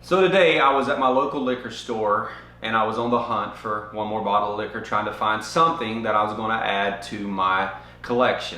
So today I was at my local liquor store and I was on the hunt for one more bottle of liquor, trying to find something that I was going to add to my collection.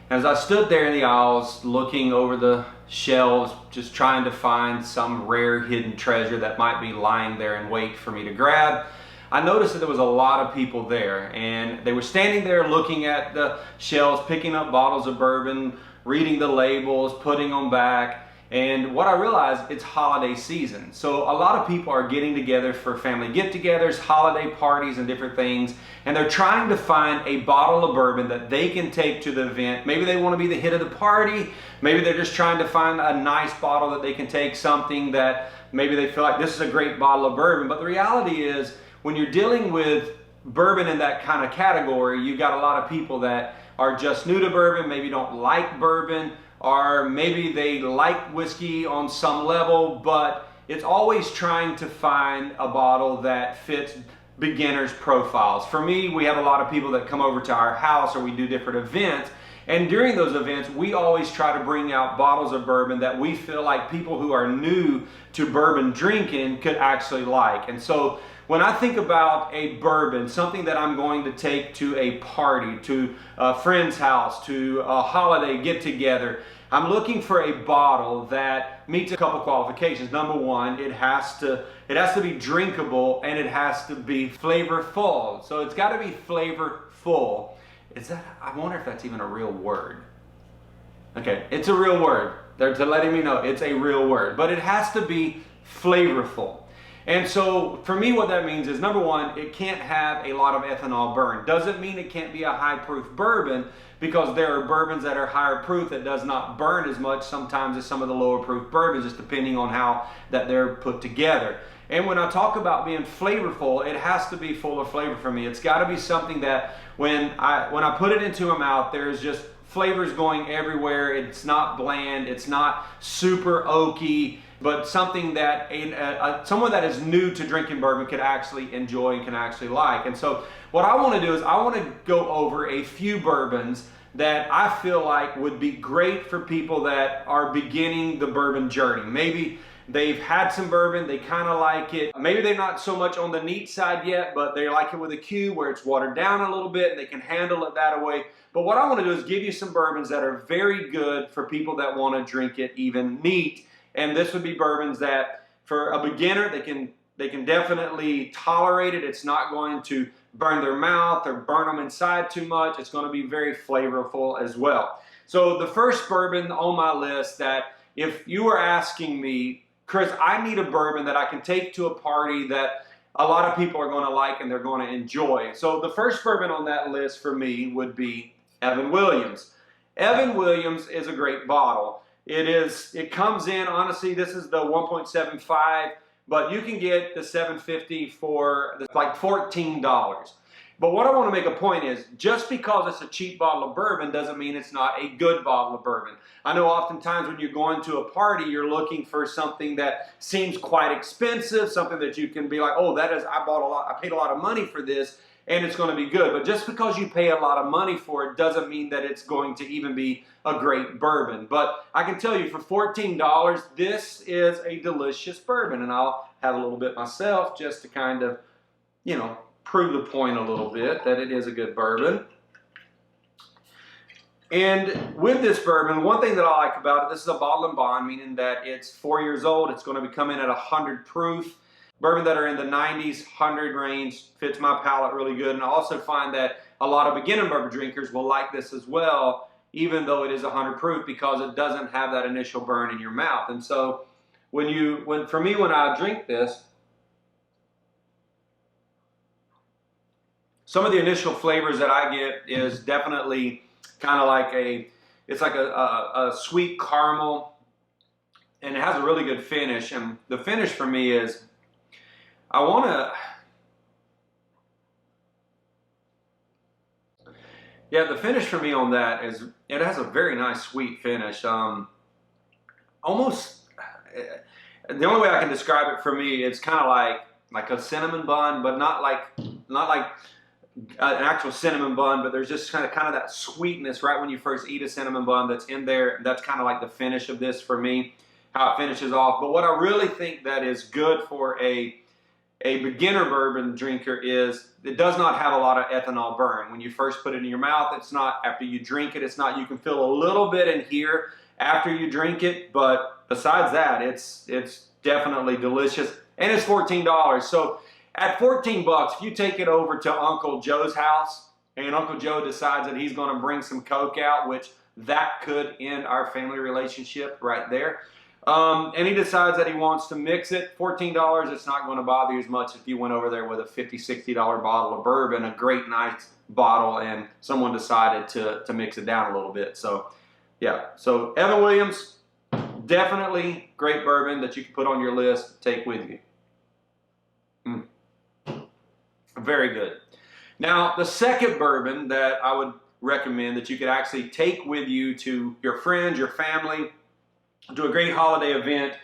As I stood there in the aisles looking over the shelves, just trying to find some rare hidden treasure that might be lying there in wait for me to grab, I noticed that there was a lot of people there, and they were standing there looking at the shelves, picking up bottles of bourbon, reading the labels, putting them back. And what I realized, it's holiday season. So a lot of people are getting together for family get-togethers, holiday parties, and different things. And they're trying to find a bottle of bourbon that they can take to the event. Maybe they want to be the hit of the party. Maybe they're just trying to find a nice bottle that they can take, something that maybe they feel like this is a great bottle of bourbon. But the reality is, when you're dealing with bourbon in that kind of category, you've got a lot of people that are just new to bourbon, maybe don't like bourbon, or maybe they like whiskey on some level, but it's always trying to find a bottle that fits beginners' profiles. For me, we have a lot of people that come over to our house, or we do different events, and during those events, we always try to bring out bottles of bourbon that we feel like people who are new to bourbon drinking could actually like. And so when I think about a bourbon, something that I'm going to take to a party, to a friend's house, to a holiday get-together, I'm looking for a bottle that meets a couple qualifications. Number one, it has to be drinkable, and it has to be flavorful. So it's got to be flavorful. I wonder if that's even a real word. Okay, it's a real word. They're letting me know it's a real word, but it has to be flavorful. And so for me, what that means is, number one, it can't have a lot of ethanol burn. Doesn't mean it can't be a high proof bourbon, because there are bourbons that are higher proof that does not burn as much sometimes as some of the lower proof bourbons, just depending on how that they're put together. And when I talk about being flavorful, it has to be full of flavor for me. It's got to be something that when I put it into my mouth, there's just flavors going everywhere. It's not bland. It's not super oaky, but something that someone that is new to drinking bourbon could actually enjoy and can actually like. And so what I want to do is I want to go over a few bourbons that I feel like would be great for people that are beginning the bourbon journey. Maybe they've had some bourbon, they kind of like it. Maybe they're not so much on the neat side yet, but they like it with a Q, where it's watered down a little bit and they can handle it that way. But what I want to do is give you some bourbons that are very good for people that want to drink it even neat. And this would be bourbons that, for a beginner, they can definitely tolerate it. It's not going to burn their mouth or burn them inside too much. It's going to be very flavorful as well. So the first bourbon on my list, that if you were asking me, Chris, I need a bourbon that I can take to a party that a lot of people are going to like and they're going to enjoy. So the first bourbon on that list for me would be Evan Williams. Evan Williams is a great bottle. It comes in, honestly, this is the 1.75, but you can get the 750 for like $14. But what I want to make a point is, just because it's a cheap bottle of bourbon doesn't mean it's not a good bottle of bourbon. I know oftentimes when you're going to a party, you're looking for something that seems quite expensive, something that you can be like, oh, I paid a lot of money for this, and it's going to be good. But just because you pay a lot of money for it doesn't mean that it's going to even be a great bourbon. But I can tell you, for $14, this is a delicious bourbon. And I'll have a little bit myself, just to kind of, prove the point a little bit that it is a good bourbon. And with this bourbon, one thing that I like about it, this is a bottle and bond, meaning that it's 4 years old. It's going to be coming at 100 proof. Bourbon that are in the 90s, 100 range fits my palate really good. And I also find that a lot of beginner bourbon drinkers will like this as well, even though it is 100 proof, because it doesn't have that initial burn in your mouth. And so when I drink this, some of the initial flavors that I get is definitely kind of like a sweet caramel, and it has a really good finish. And the finish for me is, the finish for me on that is, it has a very nice sweet finish. Almost, the only way I can describe it for me, it's kind of like a cinnamon bun, but not like an actual cinnamon bun, but there's just kind of that sweetness right when you first eat a cinnamon bun that's in there. That's kind of like the finish of this for me. how it finishes off. But what I really think that is good for a beginner bourbon drinker is it does not have a lot of ethanol burn. When you first put it in your mouth, it's not, after you drink it, it's not, you can feel a little bit in here after you drink it, but besides that, it's definitely delicious, and it's $14. So at 14 bucks, if you take it over to Uncle Joe's house and Uncle Joe decides that he's going to bring some Coke out, which that could end our family relationship right there. And he decides that he wants to mix it. $14, it's not going to bother you as much if you went over there with a $50, $60 bottle of bourbon, a great nice bottle, and someone decided to mix it down a little bit. So yeah, so Evan Williams, definitely great bourbon that you can put on your list, take with you. Very good. Now, the second bourbon that I would recommend that you could actually take with you to your friends, your family, to a great holiday event.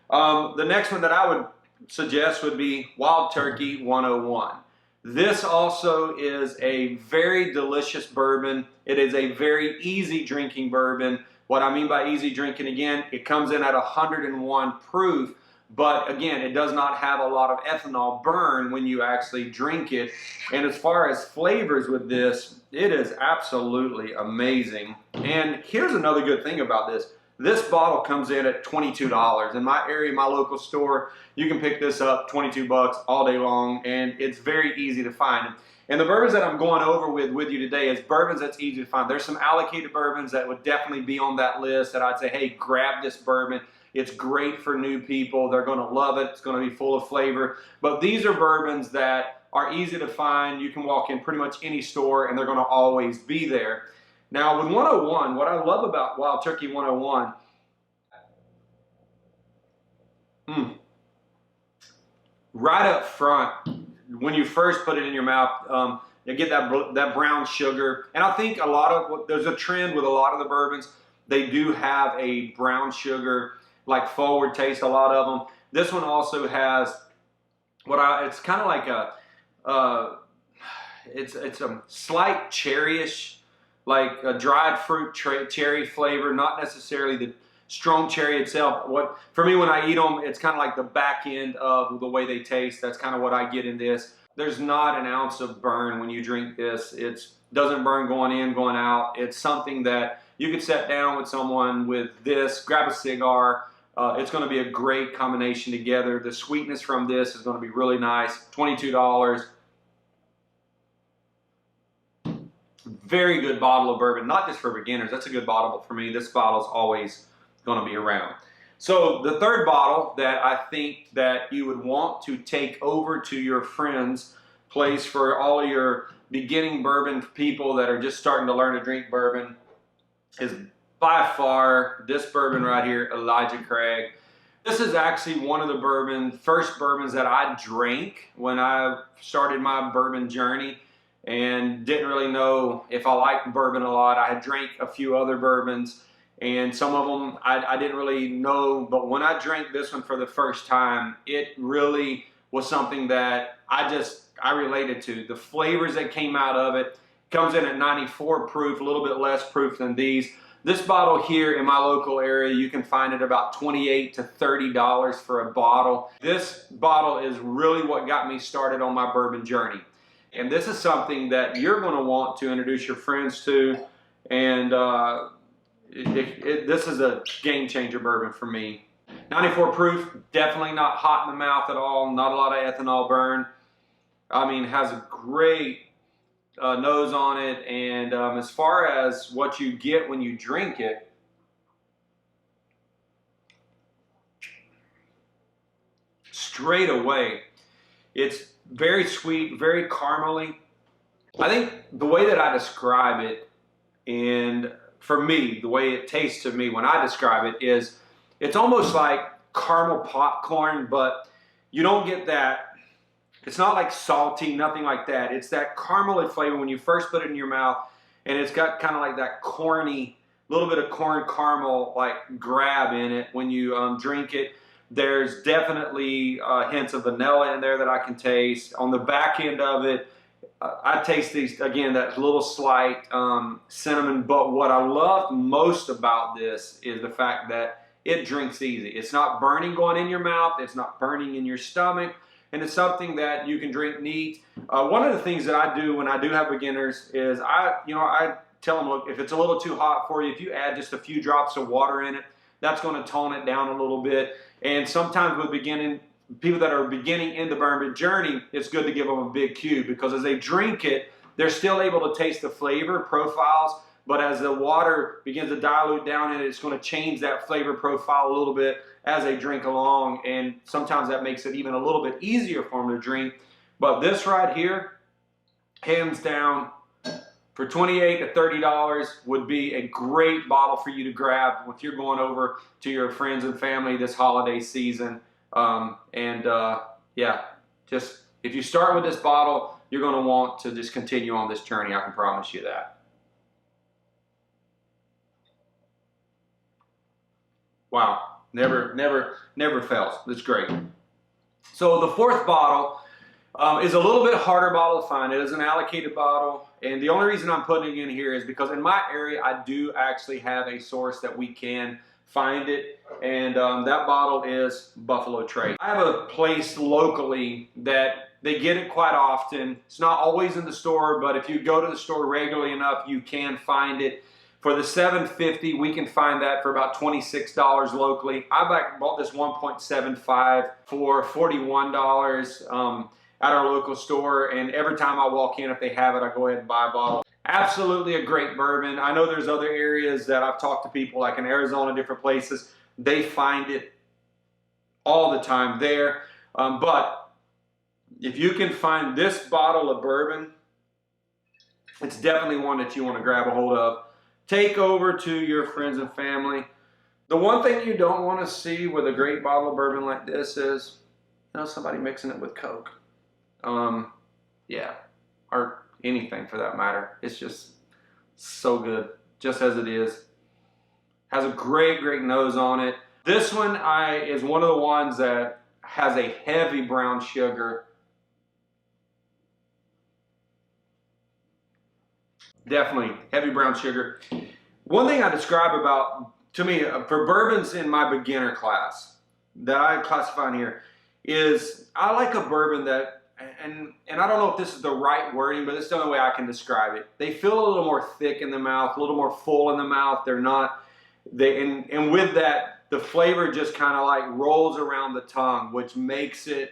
The next one that I would suggest would be Wild Turkey 101. This also is a very delicious bourbon. It is a very easy drinking bourbon. What I mean by easy drinking, again, it comes in at 101 proof, but again, it does not have a lot of ethanol burn when you actually drink it. And as far as flavors with this, it is absolutely amazing. And here's another good thing about this. This bottle comes in at $22. In my area, my local store, you can pick this up, 22 bucks all day long, and it's very easy to find. And the bourbons that I'm going over with you today is bourbons that's easy to find. There's some allocated bourbons that would definitely be on that list that I'd say, hey, grab this bourbon. It's great for new people. They're going to love it. It's going to be full of flavor. But these are bourbons that are easy to find. You can walk in pretty much any store, and they're going to always be there. Now, with 101, what I love about Wild Turkey 101, right up front, when you first put it in your mouth, you get that brown sugar. And I think there's a trend with a lot of the bourbons. They do have a brown sugar, like forward taste, a lot of them. This one also has it's kind of like it's a slight cherryish, like a dried fruit cherry flavor, not necessarily the strong cherry itself. For me, when I eat them, it's kind of like the back end of the way they taste. That's kind of what I get in this. There's not an ounce of burn when you drink this. It doesn't burn going in, going out. It's something that you could sit down with someone with this, grab a cigar. It's going to be a great combination together. The sweetness from this is going to be really nice. $22. Very good bottle of bourbon, not just for beginners. That's a good bottle, but for me, this bottle is always going to be around. So the third bottle that I think that you would want to take over to your friend's place for all of your beginning bourbon people that are just starting to learn to drink bourbon is by far this bourbon right here, Elijah Craig. This is actually one of the first bourbons that I drank when I started my bourbon journey, and didn't really know if I liked bourbon a lot. I had drank a few other bourbons, and some of them I didn't really know, but when I drank this one for the first time, it really was something that I related to. The flavors that came out of it, comes in at 94 proof, a little bit less proof than these. This bottle here in my local area, you can find it about $28 to $30 for a bottle. This bottle is really what got me started on my bourbon journey. And this is something that you're going to want to introduce your friends to. And this is a game changer bourbon for me. 94 proof, definitely not hot in the mouth at all. Not a lot of ethanol burn. I mean, has a great nose on it. And as far as what you get when you drink it, straight away, it's very sweet, very caramely. I think the way that I describe it, and for me, the way it tastes to me when I describe it is, it's almost like caramel popcorn, but you don't get that. It's not like salty, nothing like that. It's that caramely flavor when you first put it in your mouth, and it's got kind of like that corny, little bit of corn caramel like grab in it when you drink it. There's definitely hints of vanilla in there that I can taste. On the back end of it, I taste these, again, that little slight cinnamon. But what I love most about this is the fact that it drinks easy. It's not burning going in your mouth. It's not burning in your stomach. And it's something that you can drink neat. One of the things that I do when I do have beginners is I tell them, look, if it's a little too hot for you, if you add just a few drops of water in it, that's going to tone it down a little bit. And sometimes with people that are beginning in the bourbon journey, it's good to give them a big cube, because as they drink it, they're still able to taste the flavor profiles, but as the water begins to dilute down in it, it's going to change that flavor profile a little bit as they drink along, and sometimes that makes it even a little bit easier for them to drink. But this right here, hands down, for $28 to $30 would be a great bottle for you to grab if you're going over to your friends and family this holiday season. Yeah, just if you start with this bottle, you're going to want to just continue on this journey. I can promise you that. Wow. Never fails. That's great. So the fourth bottle is a little bit harder bottle to find. It is an allocated bottle, and the only reason I'm putting it in here is because in my area I do actually have a source that we can find it, and that bottle is Buffalo Trace. I have a place locally that they get it quite often. It's not always in the store, but if you go to the store regularly enough, you can find it. For the $7.50, we can find that for about $26 locally. I bought this 1.75 for $41 at our local store, and every time I walk in, if they have it, I go ahead and buy a bottle. Absolutely a great bourbon. I know there's other areas that I've talked to people, like in Arizona, different places, they find it all the time there. But if you can find this bottle of bourbon, it's definitely one that you want to grab a hold of. Take over to your friends and family. The one thing you don't want to see with a great bottle of bourbon like this is, somebody mixing it with Coke. Yeah, or anything for that matter. It's just so good, just as it is. Has a great nose on it. This one is one of the ones that has a heavy brown sugar. Definitely heavy brown sugar. One thing I describe about, to me, for bourbons in my beginner class that I classify in here, is I like a bourbon that, and I don't know if this is the right wording, but it's the only way I can describe it. They feel a little more thick in the mouth, a little more full in the mouth. They're not, and with that, the flavor just kind of like rolls around the tongue, which makes it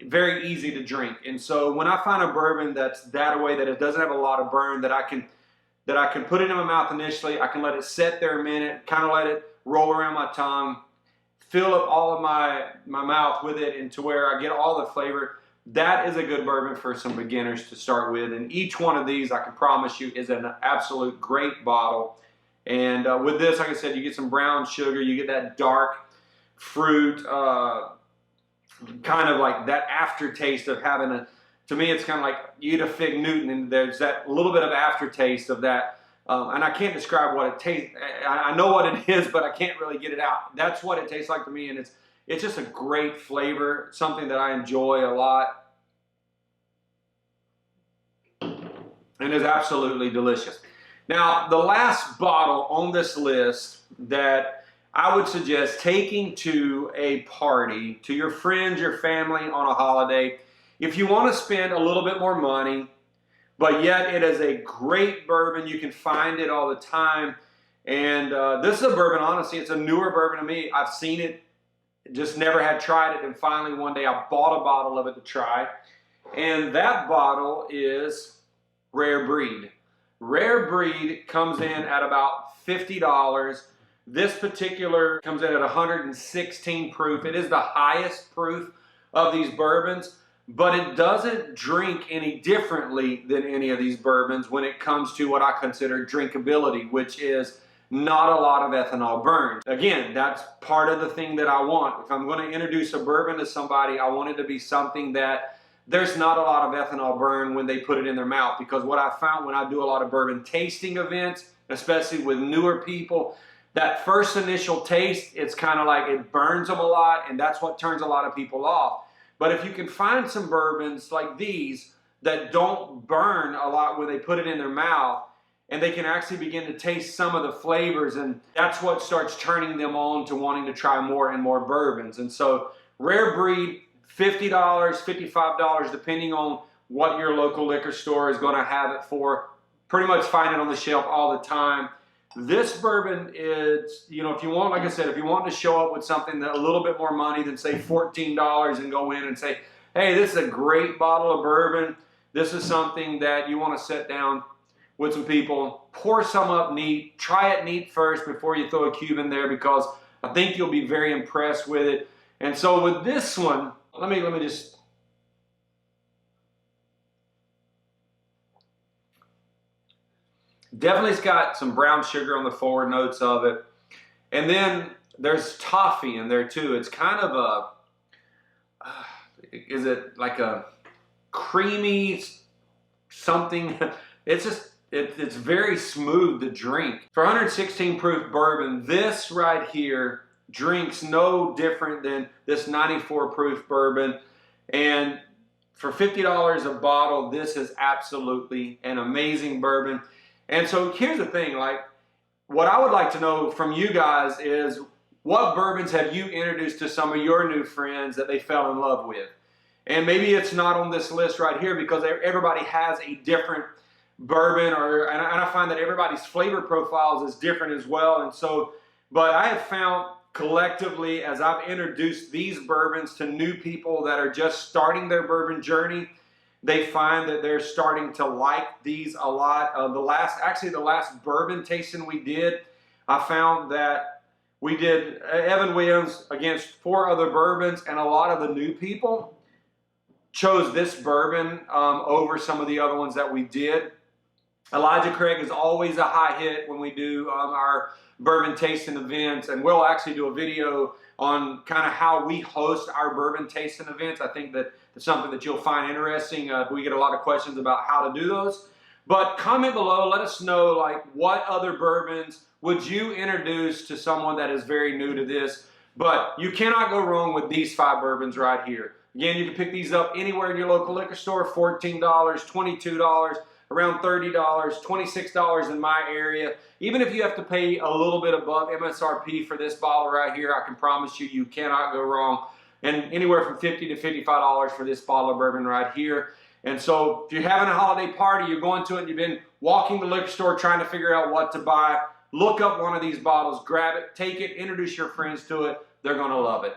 very easy to drink. And so when I find a bourbon that's that way, that it doesn't have a lot of burn, that I can put it in my mouth initially, I can let it sit there a minute, kind of let it roll around my tongue, fill up all of my mouth with it, and to where I get all the flavor. That is a good bourbon for some beginners to start with. And each one of these, I can promise you, is an absolute great bottle. And with this, like I said, you get some brown sugar, you get that dark fruit, kind of like that aftertaste of having to me, it's kind of like you eat a Fig Newton, and there's that little bit of aftertaste of that. And I can't describe what it tastes. I know what it is, but I can't really get it out. That's what it tastes like to me, and it's just a great flavor, something that I enjoy a lot, and is absolutely delicious. Now, the last bottle on this list that I would suggest taking to a party, to your friends, your family on a holiday, if you want to spend a little bit more money, but yet it is a great bourbon. You can find it all the time. And this is a bourbon, honestly, it's a newer bourbon to me. I've seen it, just never had tried it. And finally, one day I bought a bottle of it to try. And that bottle is Rare Breed. Rare Breed comes in at about $50. This particular comes in at 116 proof. It is the highest proof of these bourbons, but it doesn't drink any differently than any of these bourbons when it comes to what I consider drinkability, which is not a lot of ethanol burn. Again, that's part of the thing that I want. If I'm going to introduce a bourbon to somebody, I want it to be something that there's not a lot of ethanol burn when they put it in their mouth, because what I found when I do a lot of bourbon tasting events, especially with newer people, that first initial taste, it's kind of like it burns them a lot, and that's what turns a lot of people off. But if you can find some bourbons like these that don't burn a lot when they put it in their mouth, and they can actually begin to taste some of the flavors, and that's what starts turning them on to wanting to try more and more bourbons. And so rare breed, $50, $55, depending on what your local liquor store is going to have it for. Pretty much find it on the shelf all the time. This bourbon is, you know, if you want, like I said, if you want to show up with something that a little bit more money than say $14 and go in and say, hey, this is a great bottle of bourbon. This is something that you want to sit down with some people, pour some up neat, try it neat first before you throw a cube in there, because I think you'll be very impressed with it. And so with this one, let me just, definitely it's got some brown sugar on the forward notes of it. And then there's toffee in there too. It's kind of a, is it like a creamy something? It's just, it's very smooth to drink. For 116 proof bourbon, this right here drinks no different than this 94 proof bourbon. And for $50 a bottle, this is absolutely an amazing bourbon. And so here's the thing, like, what I would like to know from you guys is, what bourbons have you introduced to some of your new friends that they fell in love with? And maybe it's not on this list right here, because everybody has a different bourbon, and I find that everybody's flavor profiles is different as well. And so, but I have found collectively, as I've introduced these bourbons to new people that are just starting their bourbon journey, they find that they're starting to like these a lot. The last bourbon tasting we did, I found that we did Evan Williams against 4 other bourbons, and a lot of the new people chose this bourbon over some of the other ones that we did. Elijah Craig is always a high hit when we do our bourbon tasting events, and we'll actually do a video on kind of how we host our bourbon tasting events. I think that it's something that you'll find interesting. We get a lot of questions about how to do those. But comment below, let us know, like, what other bourbons would you introduce to someone that is very new to this. But you cannot go wrong with these 5 bourbons right here. Again, you can pick these up anywhere in your local liquor store, $14, $22, around $30, $26 in my area. Even if you have to pay a little bit above MSRP for this bottle right here, I can promise you, you cannot go wrong. And anywhere from $50 to $55 for this bottle of bourbon right here. And so if you're having a holiday party, you're going to it, and you've been walking the liquor store trying to figure out what to buy, look up one of these bottles, grab it, take it, introduce your friends to it. They're going to love it.